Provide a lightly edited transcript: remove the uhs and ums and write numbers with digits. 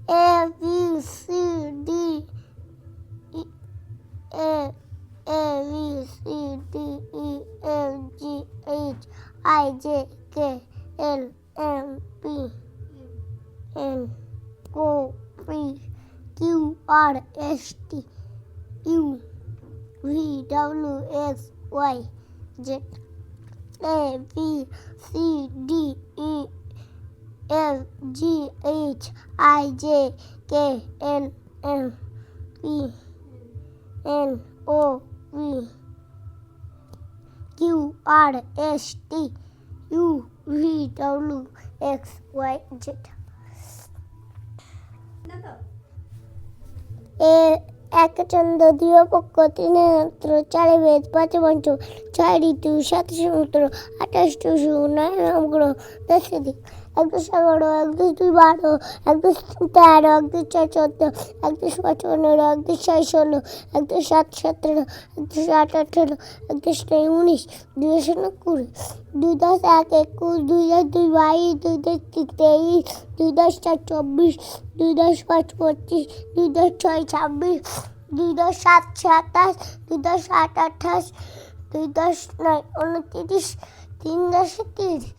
A B C D E B C D E F G H I J K L M P N O P Q R S T U V W X Y Z A B C D E F G H I J K L M P N O P Q R S T U V W X Y Z এক চন্দ্র দুই পক্ষ তিন নক্ষত্র চারি বেদ পাঁচ পঞ্চম ছয় ঋতু সাত সমুদ্র 28 টুসু 9 নবগ্রহ 10 দিক 11 11 2 12 11 13 11 14 11 15 11 16 11 17 17 11 18 19 20 20 1 21 2 22 2 23 2 4 24 2 5 25 2 6 26 2 7 27 2 8 28 2 9 29 3 10 30